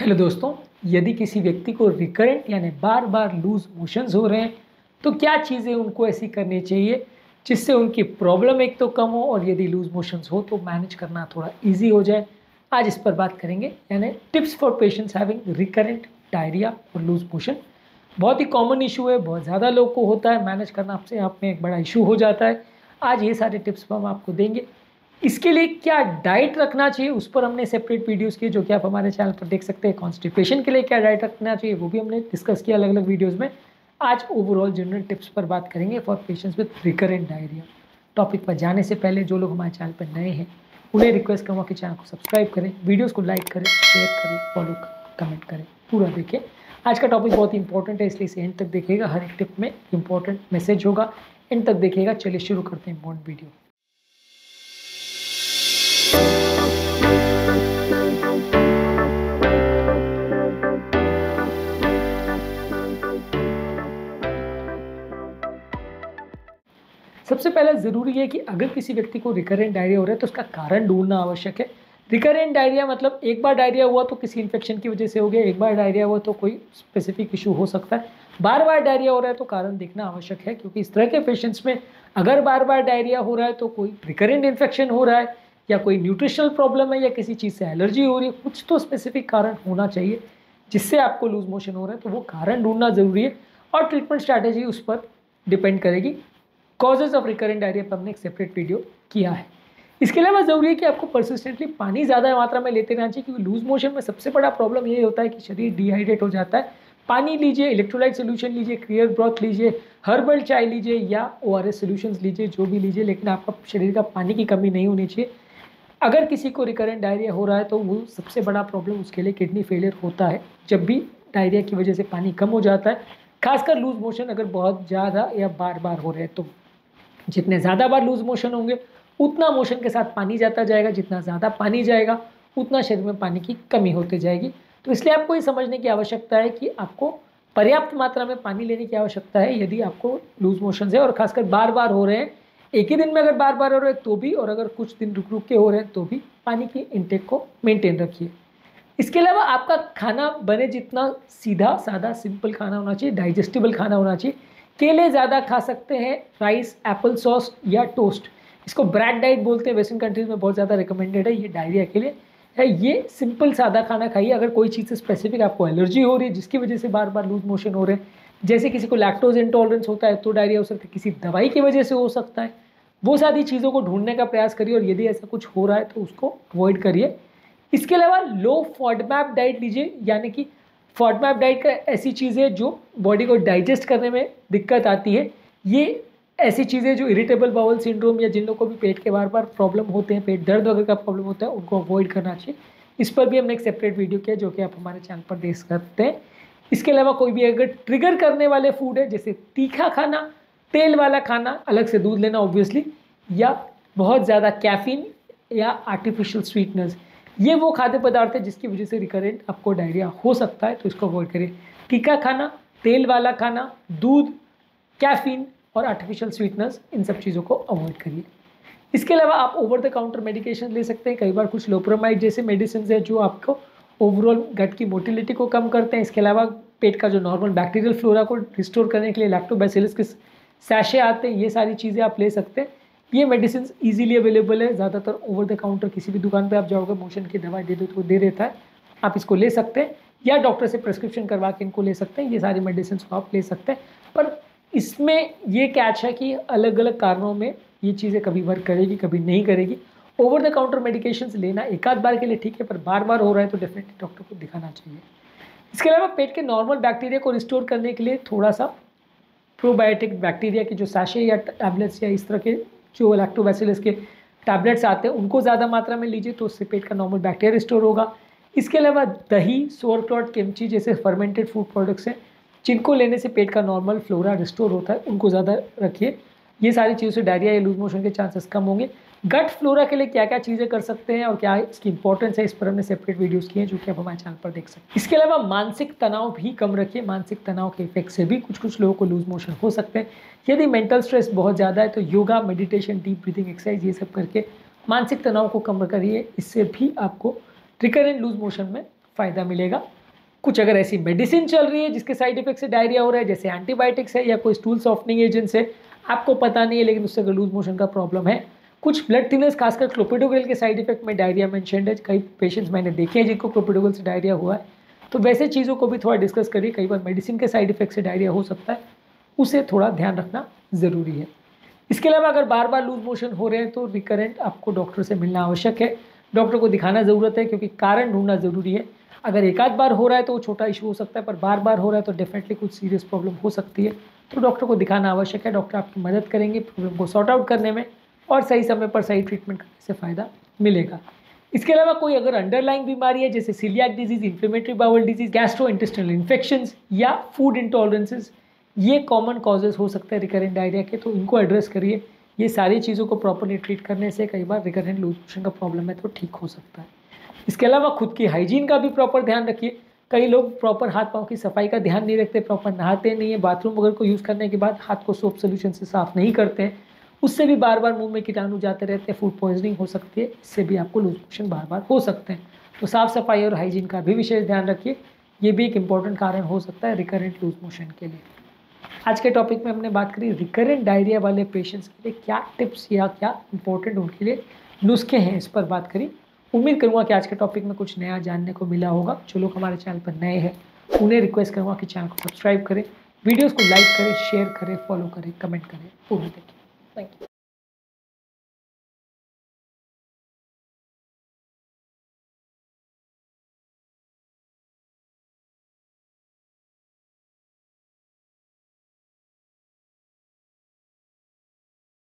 Hello दोस्तों, यदि किसी व्यक्ति को रिकरेंट यानी बार बार लूज मोशंस हो रहे हैं तो क्या चीज़ें उनको ऐसी करनी चाहिए जिससे उनकी प्रॉब्लम एक तो कम हो और यदि लूज मोशंस हो तो मैनेज करना थोड़ा इजी हो जाए। आज इस पर बात करेंगे, यानी tips for patients having recurrent diarrhoea और लूज मोशन। बहुत ही कॉमन इशू है, बहुत ज़्यादा लोग को होता है, मैनेज करना आपसे आप में एक बड़ा इशू हो जाता है। आज ये सारे टिप्स हम आपको देंगे। इसके लिए क्या डाइट रखना चाहिए उस पर हमने सेपरेट वीडियोस किए जो कि आप हमारे चैनल पर देख सकते हैं। कॉन्स्टिपेशन के लिए क्या डाइट रखना चाहिए वो भी हमने डिस्कस किया अलग अलग वीडियोस में। आज ओवरऑल जनरल टिप्स पर बात करेंगे for patients with recurrent diarrhoea. Topic पर जाने से पहले जो लोग हमारे चैनल पर नए हैं उन्हें रिक्वेस्ट करूँगा कि चैनल को सब्सक्राइब करें, वीडियोज़ को लाइक करें, शेयर करें, फॉलो करें, कमेंट करें, पूरा देखें। आज का टॉपिक बहुत इंपॉर्टेंट है, इसलिए इसे एंड तक देखिएगा। हर एक टिप में इंपॉर्टेंट मैसेज होगा, एंड तक देखिएगा। चलिए शुरू करते हैं इंपॉर्टेंट वीडियो। सबसे पहले ज़रूरी है कि अगर किसी व्यक्ति को रिकरेंट डायरिया हो रहा है तो उसका कारण ढूंढना आवश्यक है। रिकरेंट डायरिया मतलब एक बार डायरिया हुआ तो किसी इन्फेक्शन की वजह से हो गया, एक बार डायरिया हुआ तो कोई स्पेसिफिक इशू हो सकता है। बार बार डायरिया हो रहा है तो कारण देखना आवश्यक है, क्योंकि इस तरह के पेशेंट्स में अगर बार बार डायरिया हो रहा है तो कोई रिकरेंट इन्फेक्शन हो रहा है या कोई न्यूट्रिशनल प्रॉब्लम है या किसी चीज़ से एलर्जी हो रही है। कुछ तो स्पेसिफिक कारण होना चाहिए जिससे आपको लूज मोशन हो रहा है, तो वो कारण ढूंढना ज़रूरी है और ट्रीटमेंट स्ट्रैटेजी उस पर डिपेंड करेगी। कॉजेज ऑफ रिकरेंट डायरिया पर हमने एक सेपरेट वीडियो किया है। इसके अलावा ज़रूरी है कि आपको परसिस्टेंटली पानी ज़्यादा मात्रा में लेते रहना चाहिए, क्योंकि लूज मोशन में सबसे बड़ा प्रॉब्लम ये होता है कि शरीर डिहाइड्रेट हो जाता है। पानी लीजिए, इलेक्ट्रोलाइट सोल्यूशन लीजिए, क्लियर ब्रॉथ लीजिए, हर्बल चाय लीजिए या ORS सोल्यूशंस लीजिए, जो भी लीजिए, लेकिन आपका शरीर का पानी की कमी नहीं होनी चाहिए। अगर किसी को रिकरेंट डायरिया हो रहा है तो वो सबसे बड़ा प्रॉब्लम उसके लिए किडनी फेलियर होता है। जब भी डायरिया की वजह से पानी कम हो जाता है, खासकर लूज मोशन अगर बहुत ज़्यादा या बार बार हो रहे हैं, तो जितने ज़्यादा बार लूज मोशन होंगे उतना मोशन के साथ पानी जाता जाएगा, जितना ज़्यादा पानी जाएगा उतना शरीर में पानी की कमी होती जाएगी। तो इसलिए आपको ये समझने की आवश्यकता है कि आपको पर्याप्त मात्रा में पानी लेने की आवश्यकता है यदि आपको लूज मोशन है, और खासकर बार बार हो रहे हैं। एक ही दिन में अगर बार बार हो रहे हैं तो भी, और अगर कुछ दिन रुक रुक के हो रहे हैं तो भी पानी की इंटेक को मेंटेन रखिए। इसके अलावा आपका खाना बने जितना सीधा सादा सिंपल खाना होना चाहिए, डाइजेस्टिबल खाना होना चाहिए। केले ज़्यादा खा सकते हैं, राइस, एप्पल सॉस या टोस्ट। इसको ब्रेड डाइट बोलते हैं, वेस्टर्न कंट्रीज में बहुत ज़्यादा रिकमेंडेड है ये डायरिया के लिए है। ये सिंपल सादा खाना खाइए। अगर कोई चीज़ से स्पेसिफिक आपको एलर्जी हो रही है जिसकी वजह से बार बार लूज मोशन हो रहे हैं, जैसे किसी को लैक्टोज इंटॉलरेंस होता है तो डायरिया हो सकता है, किसी दवाई की वजह से हो सकता है, वो सारी चीज़ों को ढूंढने का प्रयास करिए और यदि ऐसा कुछ हो रहा है तो उसको अवॉइड करिए। इसके अलावा लो फॉडमैप डाइट लीजिए, यानी कि फॉडमैप डाइट का ऐसी चीज़ें जो बॉडी को डाइजेस्ट करने में दिक्कत आती है। ये ऐसी चीज़ें जो इरिटेबल बाउल सिंड्रोम या जिन लोगों को भी पेट के बार बार प्रॉब्लम होते हैं, पेट दर्द वगैरह का प्रॉब्लम होता है, उनको अवॉइड करना चाहिए। इस पर भी हमने एक सेपरेट वीडियो किया जो कि आप हमारे चैनल पर देख सकते हैं। इसके अलावा कोई भी अगर ट्रिगर करने वाले फूड है, जैसे तीखा खाना, तेल वाला खाना, अलग से दूध लेना ऑब्वियसली, या बहुत ज़्यादा कैफीन या आर्टिफिशियल स्वीटनर्स, ये वो खाद्य पदार्थ है जिसकी वजह से रिकरेंट आपको डायरिया हो सकता है, तो इसको अवॉइड करिए। तीखा खाना, तेल वाला खाना, दूध, कैफीन और आर्टिफिशियल स्वीटनर्स, इन सब चीज़ों को अवॉइड करिए। इसके अलावा आप ओवर द काउंटर मेडिकेशन ले सकते हैं। कई बार कुछ लोप्रोमाइड जैसे मेडिसिन है जो आपको ओवरऑल गट की मोटिलिटी को कम करते हैं। इसके अलावा पेट का जो नॉर्मल बैक्टीरियल फ्लोरा को रिस्टोर करने के लिए लैक्टोबैसिलस के सैशे आते हैं, ये सारी चीज़ें आप ले सकते हैं। ये मेडिसिन इजीली अवेलेबल है, ज़्यादातर ओवर द काउंटर किसी भी दुकान पे आप जाओगे मोशन की दवा दे दो तो दे देता है, आप इसको ले सकते हैं या डॉक्टर से प्रिस्क्रिप्शन करवा के इनको ले सकते हैं। ये सारी मेडिसिन को आप ले सकते हैं, पर इसमें ये कैच है कि अलग अलग कारणों में ये चीज़ें कभी वर्क करेगी, कभी नहीं करेगी। ओवर द काउंटर मेडिकेशंस लेना एक आध बार के लिए ठीक है, पर बार बार हो रहा है तो डेफिनेटली डॉक्टर को दिखाना चाहिए। इसके अलावा पेट के नॉर्मल बैक्टीरिया को रिस्टोर करने के लिए थोड़ा सा प्रोबायोटिक बैक्टीरिया के जो सैशे या टैबलेट्स या इस तरह के जो लैक्टोबैसिलस के टैबलेट्स आते हैं उनको ज़्यादा मात्रा में लीजिए, तो उससे पेट का नॉर्मल बैक्टीरिया रिस्टोर होगा। इसके अलावा दही, सोरक्लॉट, किमची जैसे फर्मेंटेड फूड प्रोडक्ट्स हैं जिनको लेने से पेट का नॉर्मल फ्लोरा रिस्टोर होता है, उनको ज़्यादा रखिए। ये सारी चीज़ों से डायरिया या लूज मोशन के चांसेस कम होंगे। गट फ्लोरा के लिए क्या क्या चीज़ें कर सकते हैं और क्या इसकी इंपॉर्टेंस है, इस पर हमने सेपरेट वीडियोस किए हैं जो कि आप हमारे चैनल पर देख सकते हैं। इसके अलावा मानसिक तनाव भी कम रखिए। मानसिक तनाव के इफेक्ट से भी कुछ लोगों को लूज मोशन हो सकते हैं। यदि मेंटल स्ट्रेस बहुत ज़्यादा है तो yoga, meditation, deep breathing exercise ये सब करके मानसिक तनाव को कम करिए। इससे भी आपको रिकरेंट लूज मोशन में फ़ायदा मिलेगा। कुछ अगर ऐसी मेडिसिन चल रही है जिसके साइड इफेक्ट से डायरिया हो रहा है, जैसे एंटीबायोटिक्स है या कोई स्टूल सॉफ्टनिंग एजेंट्स है, आपको पता नहीं है लेकिन उससे अगर लूज मोशन का प्रॉब्लम है, कुछ ब्लड थिनर्स खासकर क्लोपिडोग्रेल के साइड इफेक्ट में डायरिया मेंशन्ड है, कई पेशेंट्स मैंने देखे हैं जिनको क्लोपिडोग्रेल से डायरिया हुआ है, तो वैसे चीज़ों को भी थोड़ा डिस्कस करिए। कई बार मेडिसिन के साइड इफेक्ट से डायरिया हो सकता है, उसे थोड़ा ध्यान रखना ज़रूरी है। इसके अलावा अगर बार बार लूज मोशन हो रहे हैं तो रिकरेंट आपको डॉक्टर से मिलना आवश्यक है, डॉक्टर को दिखाना ज़रूरत है, क्योंकि कारण ढूंढना ज़रूरी है। अगर एक आध बार हो रहा है तो वो छोटा इशू हो सकता है, पर बार बार हो रहा है तो डेफिनेटली कुछ सीरियस प्रॉब्लम हो सकती है, तो डॉक्टर को दिखाना आवश्यक है। डॉक्टर आपकी मदद करेंगे प्रॉब्लम को सॉर्ट आउट करने में, और सही समय पर सही ट्रीटमेंट करने से फ़ायदा मिलेगा। इसके अलावा कोई अगर अंडरलाइंग बीमारी है जैसे coeliac disease, inflammatory bowel disease, gastrointestinal infections या फूड इंटॉलरेंसेस, ये कॉमन कॉजेज़ हो सकते हैं रिकरेंट डायरिया के, तो इनको एड्रेस करिए। ये सारी चीज़ों को प्रॉपर्ली ट्रीट करने से कई बार रिकरेंट लूज मोशन का प्रॉब्लम है तो ठीक हो सकता है। इसके अलावा खुद की हाइजीन का भी प्रॉपर ध्यान रखिए। कई लोग प्रॉपर हाथ पाँव की सफाई का ध्यान नहीं रखते, प्रॉपर नहाते नहीं है, बाथरूम वगैरह को यूज़ करने के बाद हाथ को सोप सोल्यूशन से साफ़ नहीं करते हैं, उससे भी बार बार मुंह में कीटाणु जाते रहते हैं, फूड पॉइजनिंग हो सकती है, इससे भी आपको लूज मोशन बार बार हो सकते हैं। तो साफ़ सफाई और हाइजीन का भी विशेष ध्यान रखिए, ये भी एक इंपॉर्टेंट कारण हो सकता है रिकरेंट लूज मोशन के लिए। आज के टॉपिक में हमने बात करी रिकरेंट डायरिया वाले पेशेंट्स के लिए क्या टिप्स या क्या इंपॉर्टेंट उनके लिए नुस्खे हैं, इस पर बात करी। उम्मीद करूँगा कि आज के टॉपिक में कुछ नया जानने को मिला होगा। जो लोग हमारे चैनल पर नए हैं उन्हें रिक्वेस्ट करूँगा कि चैनल को सब्सक्राइब करें, वीडियोज़ को लाइक करें, शेयर करें, फॉलो करें, कमेंट करें, पूरी देखिए। Thank you.